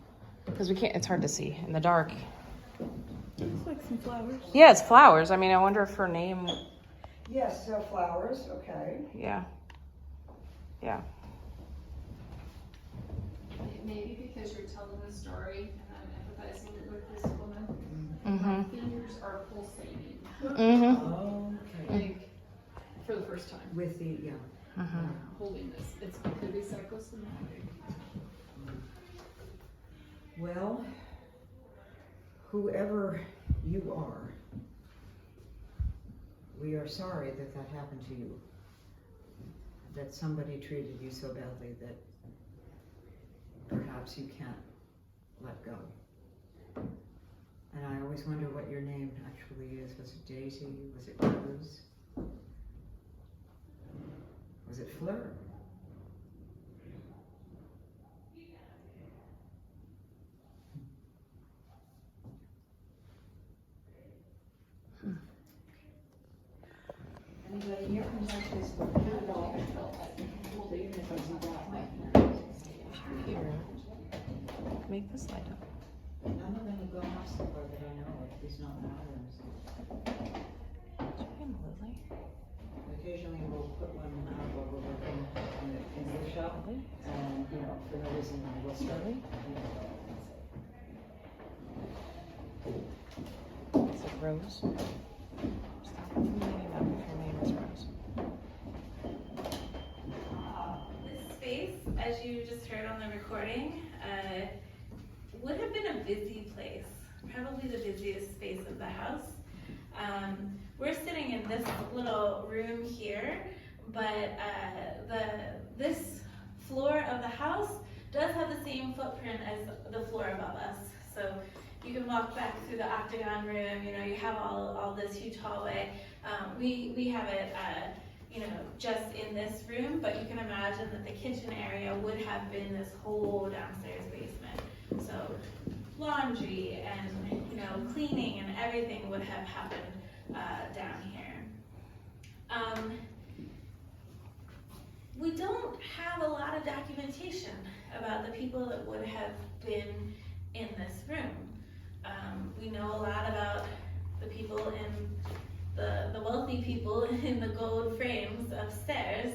Because we can't. It's hard to see in the dark. It's like some flowers. Yeah, it's flowers. I mean, I wonder if her name. Yes, so flowers. Okay. Yeah. Yeah. Maybe because you're telling the story and I'm empathizing with this woman. Mm-hmm. My fingers are pulsating. Okay. Like, for the first time. With the Holding this. It could be psychosomatic. Well, whoever you are, we are sorry that that happened to you. That somebody treated you so badly that perhaps you can't let go. And I always wonder what your name actually is. Was it Daisy? Was it Rose? Was it Fleur? Anybody here can touch this book? Here. Make this light up. None of them have gone off so far that I know of, at least not in my rooms. Lily. Occasionally we'll put one out while we're working in the shop, and for no reason we'll start. Is it Rose? Stop it from laying up if her name is Rose. This space, as you just heard on the recording, would have been a busy place, probably the busiest space of the house. We're sitting in this little room here, but this floor of the house does have the same footprint as the floor above us. So you can walk back through the octagon room, you have all this huge hallway. We have it, just in this room, but you can imagine that the kitchen area would have been this whole downstairs basement. So laundry and, cleaning and everything would have happened down here. We don't have a lot of documentation about the people that would have been in this room. We know a lot about the people in the wealthy people in the gold frames upstairs,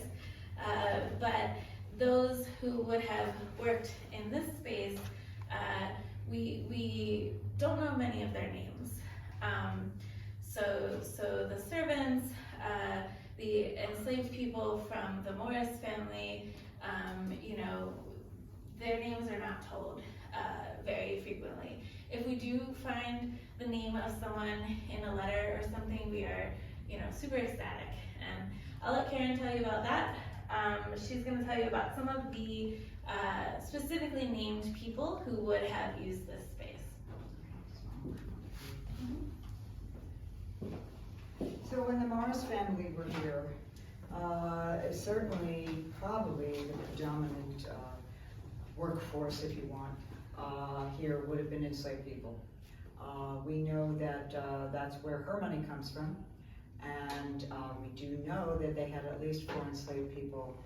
but those who would have worked in this space we don't know many of their names. So the servants, the enslaved people from the Morris family, their names are not told very frequently. If we do find the name of someone in a letter or something, we are, super ecstatic. And I'll let Karen tell you about that. She's going to tell you about some of the specifically named people who would have used this space. So when the Morris family were here, certainly, probably the predominant workforce, if you want, here would have been enslaved people. We know that that's where her money comes from, and we do know that they had at least 4 enslaved people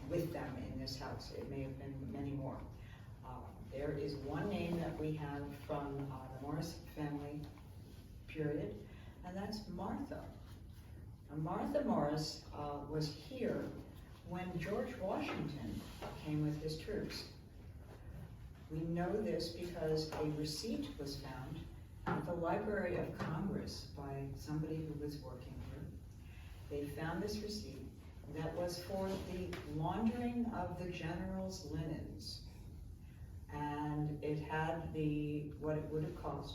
with them in this house. It may have been many more. There is one name that we have from the Morris family period, and that's Martha. Now, Martha Morris was here when George Washington came with his troops. We know this because a receipt was found at the Library of Congress by somebody who was working here. They found this receipt that was for the laundering of the general's linens. And it had what it would have cost,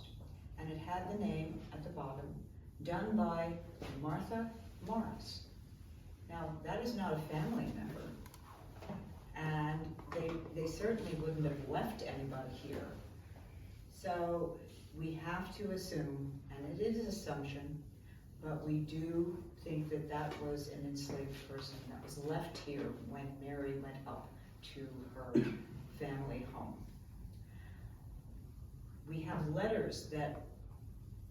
and it had the name at the bottom, done by Martha Morris. Now, that is not a family member, and they certainly wouldn't have left anybody here. So we have to assume, and it is an assumption, but we do think that that was an enslaved person that was left here when Mary went up to her family home. We have letters that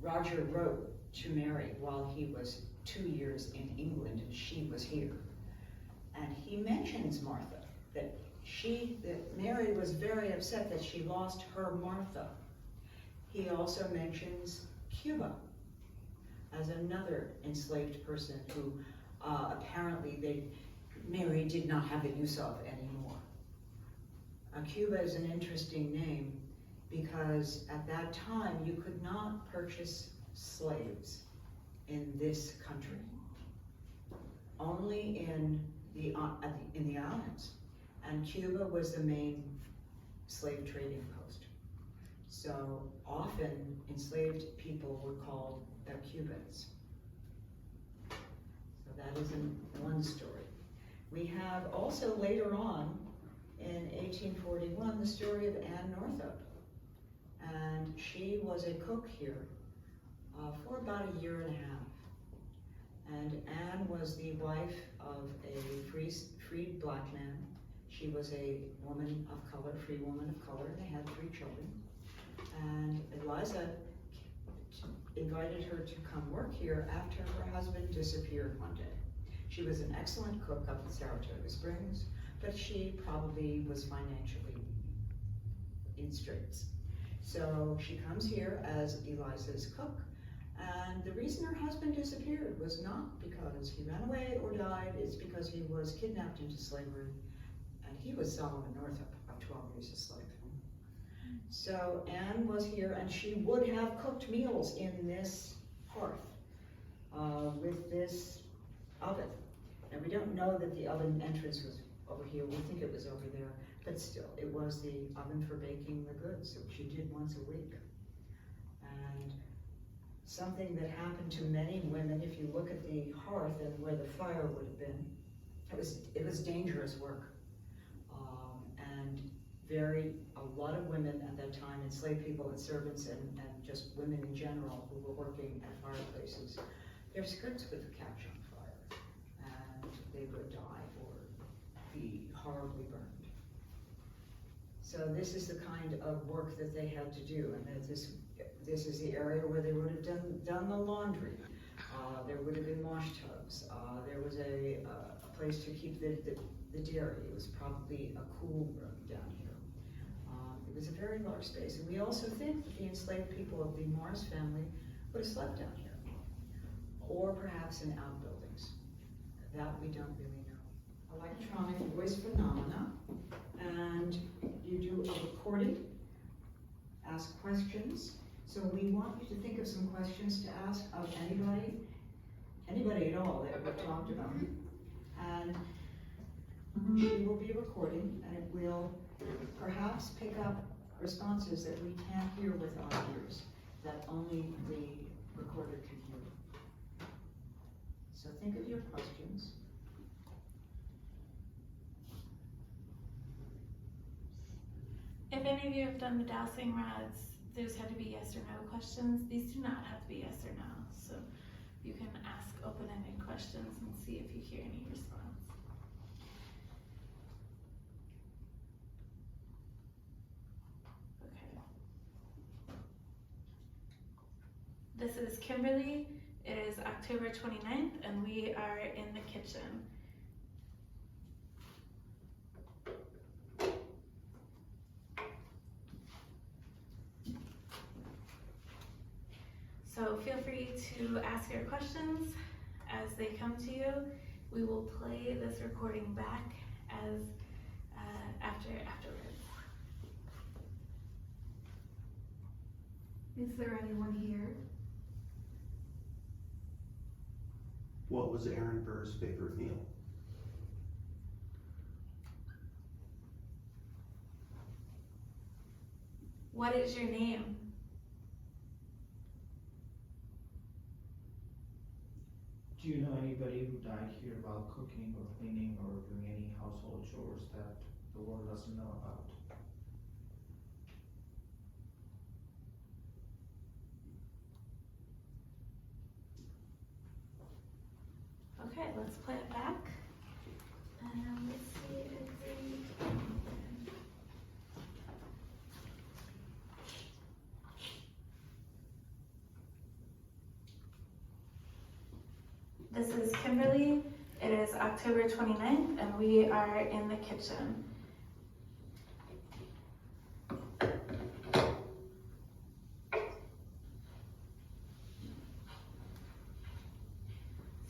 Roger wrote to Mary while he was 2 years in England and she was here. And he mentions Martha, that Mary was very upset that she lost her Martha. He also mentions Cuba as another enslaved person who apparently Mary did not have the use of anymore. Cuba is an interesting name because at that time you could not purchase slaves in this country, only in the islands, and Cuba was the main slave trading post. So often enslaved people were called the Cubans. So that is one story. We have also later on in 1841 the story of Anne Northup. And she was a cook here for about a year and a half. And Anne was the wife of a freed black man. She was a woman of color, free woman of color. They had 3 children. And Eliza invited her to come work here after her husband disappeared one day. She was an excellent cook up in Saratoga Springs, but she probably was financially in straits. So she comes here as Eliza's cook, and the reason her husband disappeared was not because he ran away or died, it's because he was kidnapped into slavery, and he was Solomon Northup of 12 Years a Slave. So Anne was here, and she would have cooked meals in this hearth with this oven. And we don't know that the oven entrance was over here, we think it was over there. But still, it was the oven for baking the goods, which she did once a week. And something that happened to many women, if you look at the hearth and where the fire would have been, it was dangerous work. And a lot of women at that time, enslaved people and servants and just women in general who were working at fireplaces, their skirts would catch on fire and they would die or be horribly burned. So this is the kind of work that they had to do, and that this is the area where they would have done the laundry. There would have been wash tubs. There was a place to keep the dairy. It was probably a cool room down here. It was a very large space, and we also think that the enslaved people of the Morris family would have slept down here, or perhaps in outbuildings. That we don't really know. Electronic voice phenomena, and you do a recording ask questions. So we want you to think of some questions to ask of anybody at all that we've talked about. And she will be recording, and it will perhaps pick up responses that we can't hear with our ears, that only the recorder can hear. So think of your questions. If any of you have done the dowsing rods, those had to be yes or no questions. These do not have to be yes or no. So you can ask open-ended questions and see if you hear any response. Okay. This is Kimberly. It is October 29th, and we are in the kitchen. So feel free to ask your questions as they come to you. We will play this recording back as afterwards. Is there anyone here? What was Aaron Burr's favorite meal? What is your name? Do you know anybody who died here while cooking or cleaning or doing any household chores that the world doesn't know about? Okay, let's play it back. And let's see if This is Kimberly. It is October 29th, and we are in the kitchen.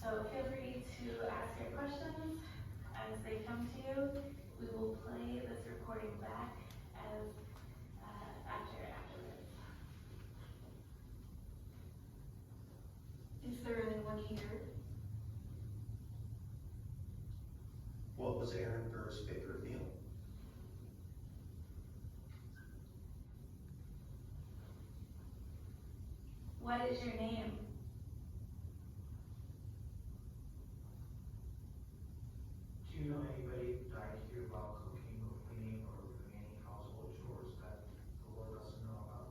So feel free to ask your questions as they come to you. We will play this recording back as afterwards. Is there anyone here? What was Aaron Burr's favorite meal? What is your name? Do you know anybody who died here while cooking or cleaning or doing any household chores that the world doesn't know about?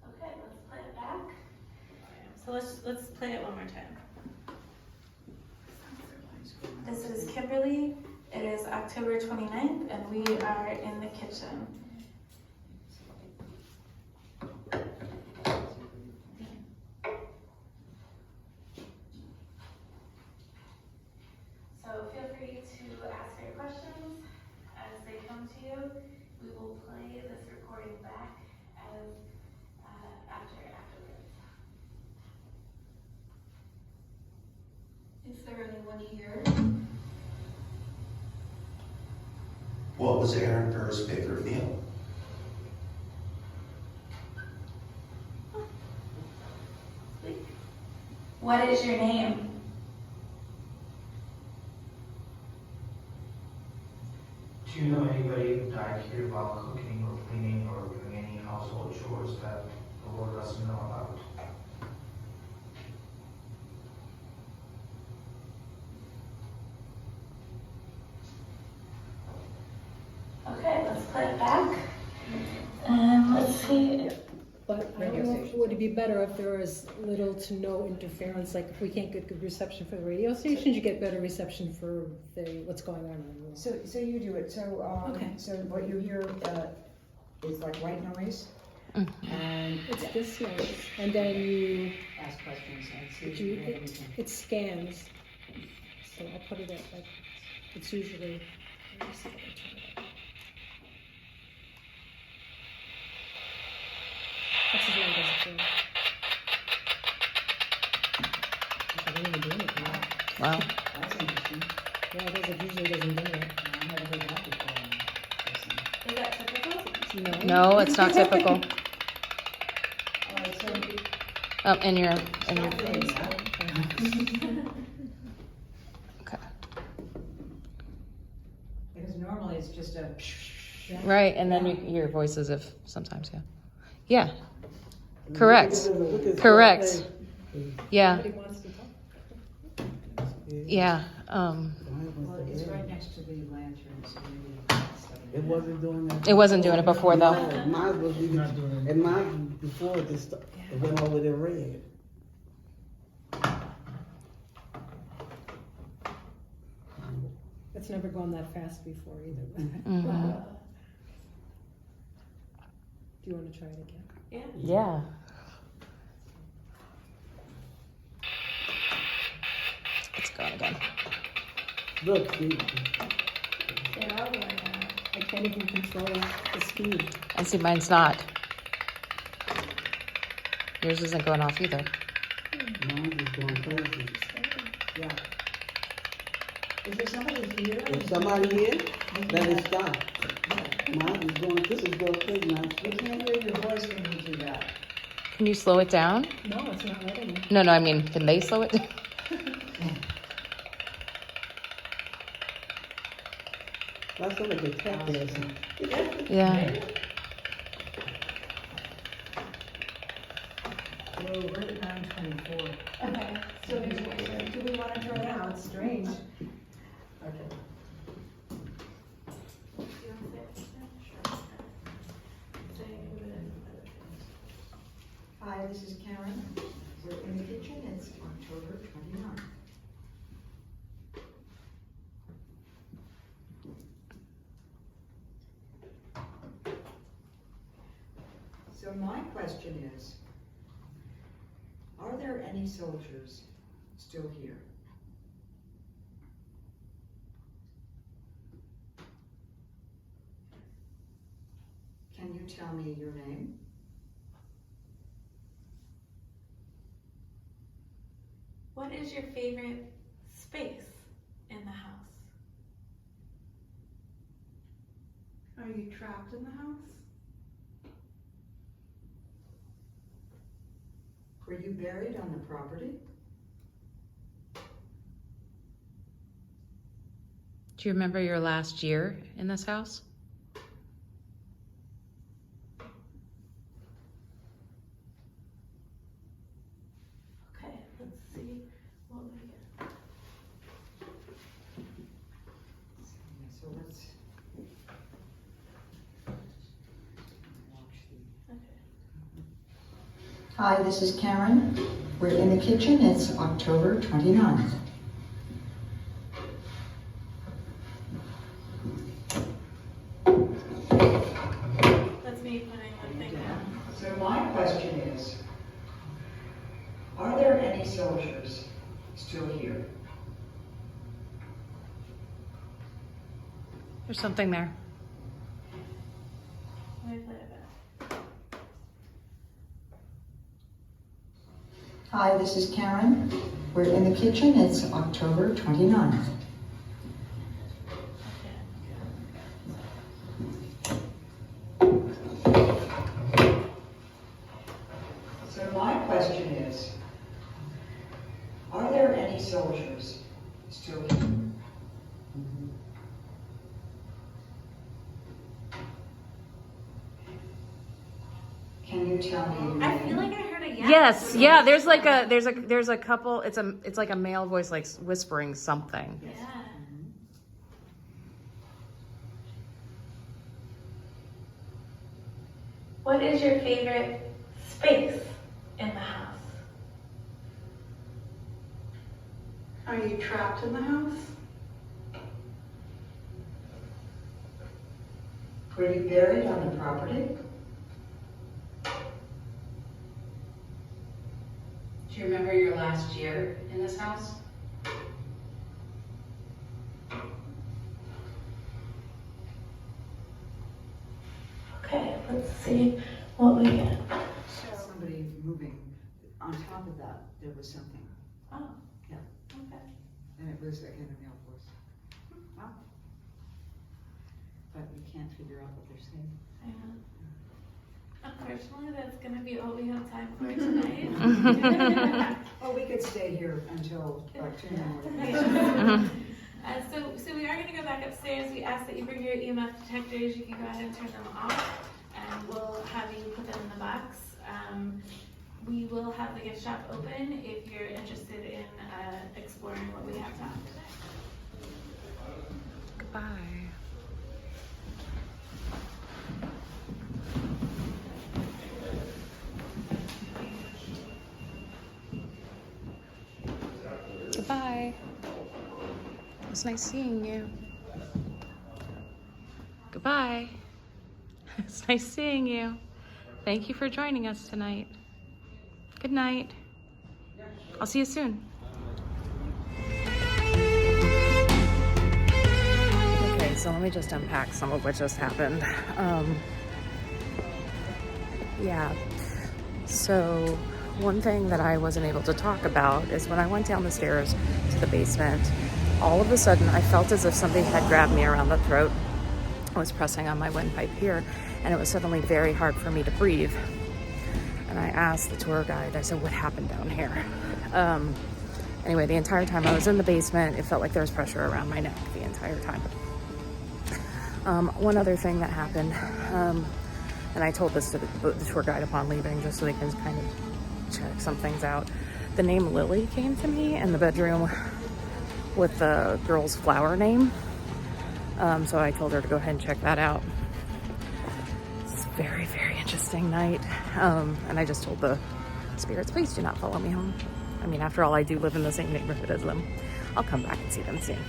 Okay, let's play it back. So let's play it one more time. This is Kimberly. It is October 29th, and we are in the kitchen. So feel free to ask your questions as they come to you. We will play this recording back as afterwards. Is there anyone here? What was Aaron Burr's favorite meal? What is your name? Do you know anybody who died here while cooking or cleaning or doing any household chores that the world doesn't know about? Okay, let's play it back. And let's see. But I don't know, would it be better if there was little to no interference, like if we can't get good reception for the radio stations, you get better reception for what's going on in the room? So you do it. So Okay. so what you hear is like white noise, and It's this noise, and then you, ask questions and see if you you have anything. it scans. So I'll put it at like, it's usually, let me see if I can turn it up. That's as loud as it goes. I don't even do anything. Wow. That's interesting. Yeah, it doesn't, usually doesn't do it. I never heard that before. Is that typical? No, it's not typical. All right, so In your stop doing that. okay. Because normally it's just a. Right, and then your voice is if sometimes, yeah. Correct. Correct. Yeah. Nobody wants to talk. Yeah. Well, it's right next to the lantern, so maybe it's studying It wasn't doing that. It wasn't doing it before though. No, mine was even, Not doing it. and mine before this, it went over the red. It's never gone that fast before either. Mhm. Do you want to try it again? Yeah. Yeah. It's going again. Look, see, They are going out. I can't even control the speed. And see, mine's not. Yours isn't going off either. mine is going crazy. Yeah. Is there somebody here? If somebody here, let it stop. Mine is going, this is going crazy now. We can't hear your voice when you do that. Can you slow it down? No, it's not letting me. No, I mean, can they slow it down? That's like a tap dancing. Yeah. Well, we're at 9:24. Okay. So do we want to turn out? It's strange. Okay. Do you want to say it? Sure. Say it. Hi, this is Karen. We're in the kitchen. It's October 29th. So my question is, are there any soldiers still here? Can you tell me your name? What is your favorite space in the house? Are you trapped in the house? Were you buried on the property? Do you remember your last year in this house? Okay, let's see what we get. So let's watch the. Okay. Hi, this is Karen. We're in the kitchen. It's October 29th. That's me putting one thing down. So my question is, are there any soldiers still here? There's something there. Let me play it back. Hi, this is Karen. We're in the kitchen. It's October 29th. So my question is, are there any soldiers still here? Can you tell me your I feel name? like I heard a yes. Yes, yeah, there's a couple, it's like a male voice like whispering something. Yeah. What is your favorite space in the house? Are you trapped in the house? Were you buried on the property? Do you remember your last year in this house? Okay, let's see what we get. Somebody moving. On top of that, there was something. Oh. Yeah. Okay. And it was again a male voice. Wow. But you can't figure out what they're saying. I know. Unfortunately, that's gonna be all we have time for tonight. Oh, we could stay here until like 2 in the morning. So we are gonna go back upstairs. We ask that you bring your EMF detectors. You can go ahead and turn them off, and we'll have you put them in the box. We will have the gift shop open if you're interested in exploring what we have to offer today. Goodbye. Goodbye. It was nice seeing you. Goodbye. It's nice seeing you. Thank you for joining us tonight. Good night. I'll see you soon. Okay, so let me just unpack some of what just happened. Yeah, so one thing that I wasn't able to talk about is when I went down the stairs to the basement, all of a sudden I felt as if somebody had grabbed me around the throat. I was pressing on my windpipe here, and it was suddenly very hard for me to breathe. And I asked the tour guide, I said, what happened down here? Anyway, the entire time I was in the basement, it felt like there was pressure around my neck the entire time. One other thing that happened, and I told this to the tour guide upon leaving, just so they can kind of check some things out. The name Lily came to me in the bedroom with the girl's flower name. So I told her to go ahead and check that out. It's a very, very interesting night. And I just told the spirits, please do not follow me home. I mean, after all, I do live in the same neighborhood as them. I'll come back and see them soon.